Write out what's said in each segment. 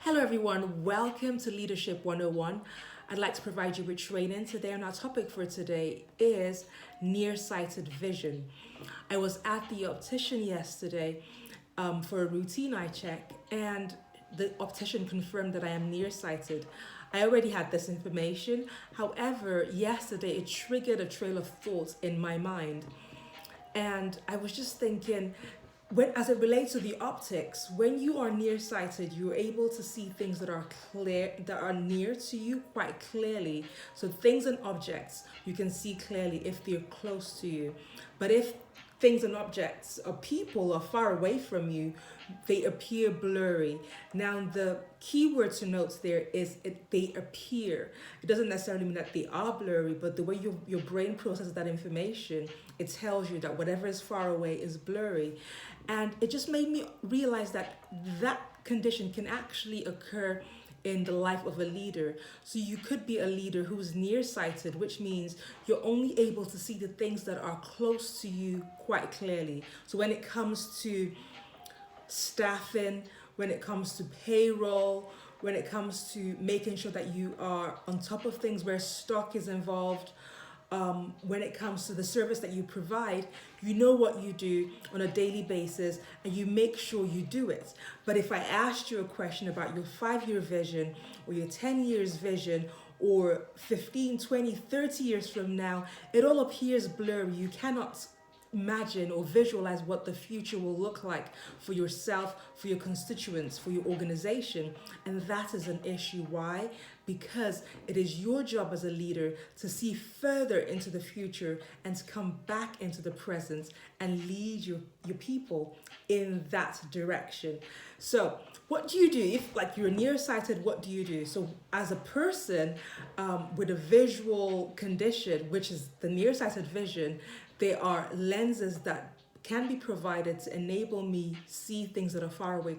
Hello, everyone. Welcome to Leadership 101. I'd like to provide you with training today, and our topic for today is nearsighted vision. I was at the optician yesterday for a routine eye check, and the optician confirmed that I am nearsighted. I already had this information. However, yesterday it triggered a trail of thoughts in my mind. And I was just thinking, as it relates to the optics, when you are nearsighted, you're able to see things that are clear, that are near to you quite clearly. So things and objects you can see clearly if they're close to you. But if things and objects or people are far away from you, they appear blurry. Now, the key word to note there is they appear. It doesn't necessarily mean that they are blurry, but the way your brain processes that information, it tells you that whatever is far away is blurry. And it just made me realize that that condition can actually occur in the life of a leader. So you could be a leader who's nearsighted, which means you're only able to see the things that are close to you quite clearly. So when it comes to staffing, when it comes to payroll, when it comes to making sure that you are on top of things where stock is involved, when it comes to the service that you provide, you know what you do on a daily basis and you make sure you do it. But if I asked you a question about your 5-year vision or your 10 years vision or 15, 20, 30 years from now, it all appears blurry. You cannot imagine or visualize what the future will look like for yourself, for your constituents, for your organization. And that is an issue. Why? Because it is your job as a leader to see further into the future and to come back into the present and lead your people in that direction. So what do you do if you're nearsighted? What do you do? So as a person with a visual condition, which is the nearsighted vision, there are lenses that can be provided to enable me see things that are far away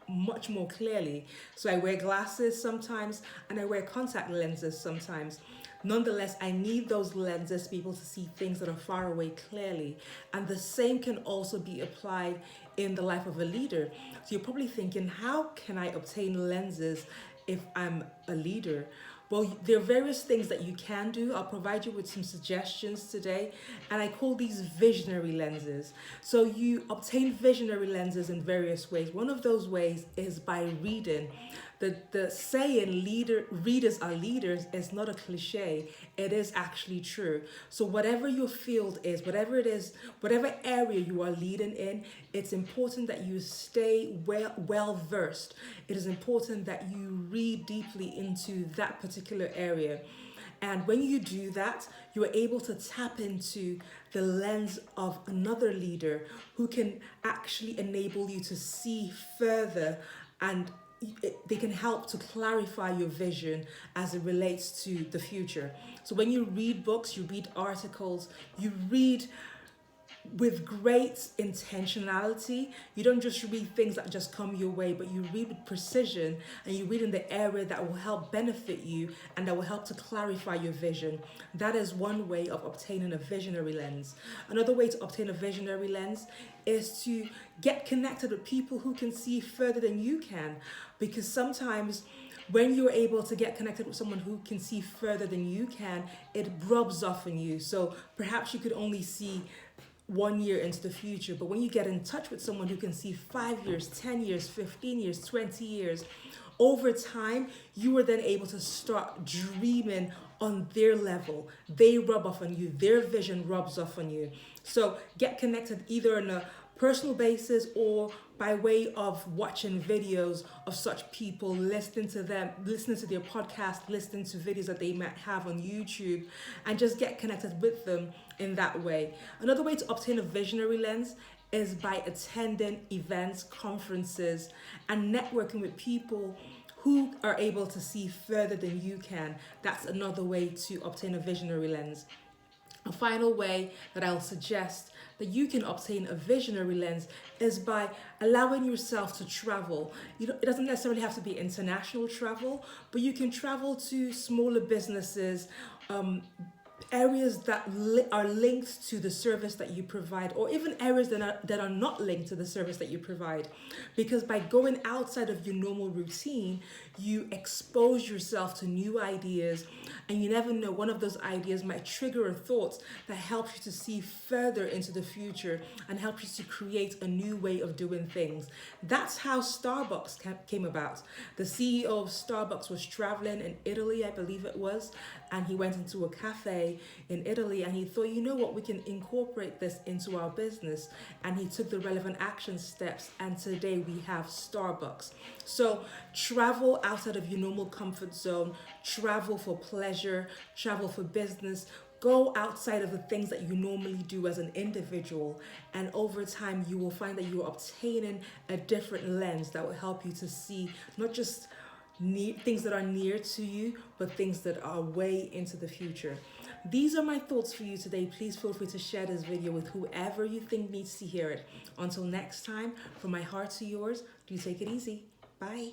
much more clearly. So I wear glasses sometimes and I wear contact lenses sometimes. Nonetheless, I need those lenses to be able to see things that are far away clearly. And the same can also be applied in the life of a leader. So you're probably thinking, how can I obtain lenses if I'm a leader? Well, there are various things that you can do. I'll provide you with some suggestions today, and I call these visionary lenses. So you obtain visionary lenses in various ways. One of those ways is by reading. The saying readers are leaders is not a cliche. It is actually true. So whatever your field is, whatever it is, whatever area you are leading in, it's important that you stay well versed. It is important that you read deeply into that particular area. And when you do that, you're able to tap into the lens of another leader who can actually enable you to see further, and they can help to clarify your vision as it relates to the future. So when you read books, you read articles, you read with great intentionality. You don't just read things that just come your way, but you read with precision and you read in the area that will help benefit you and that will help to clarify your vision. That is one way of obtaining a visionary lens. Another way to obtain a visionary lens is to get connected with people who can see further than you can, because sometimes when you're able to get connected with someone who can see further than you can, it rubs off on you. So perhaps you could only see 1 year into the future, but when you get in touch with someone who can see 5 years, 10 years, 15 years, 20 years, over time, you are then able to start dreaming on their level. They rub off on you, their vision rubs off on you. So get connected either on a personal basis or by way of watching videos of such people, listening to them, listening to their podcast, listening to videos that they might have on YouTube, and just get connected with them in that way. Another way to obtain a visionary lens is by attending events, conferences, and networking with people who are able to see further than you can. That's another way to obtain a visionary lens. A final way that I'll suggest that you can obtain a visionary lens is by allowing yourself to travel. It doesn't necessarily have to be international travel, but you can travel to smaller businesses, areas that are linked to the service that you provide, or even areas that are not linked to the service that you provide. Because by going outside of your normal routine, you expose yourself to new ideas, and you never know, one of those ideas might trigger a thought that helps you to see further into the future and helps you to create a new way of doing things. That's how Starbucks came about. The CEO of Starbucks was traveling in Italy, I believe it was, and he went into a cafe in Italy and he thought, you know what, we can incorporate this into our business. And he took the relevant action steps, and today we have Starbucks. So travel outside of your normal comfort zone, travel for pleasure, travel for business. Go outside of the things that you normally do as an individual, and over time you will find that you're obtaining a different lens that will help you to see not just things that are near to you, but things that are way into the future. These are my thoughts for you today. Please feel free to share this video with whoever you think needs to hear it. Until next time, from my heart to yours, do take it easy. Bye.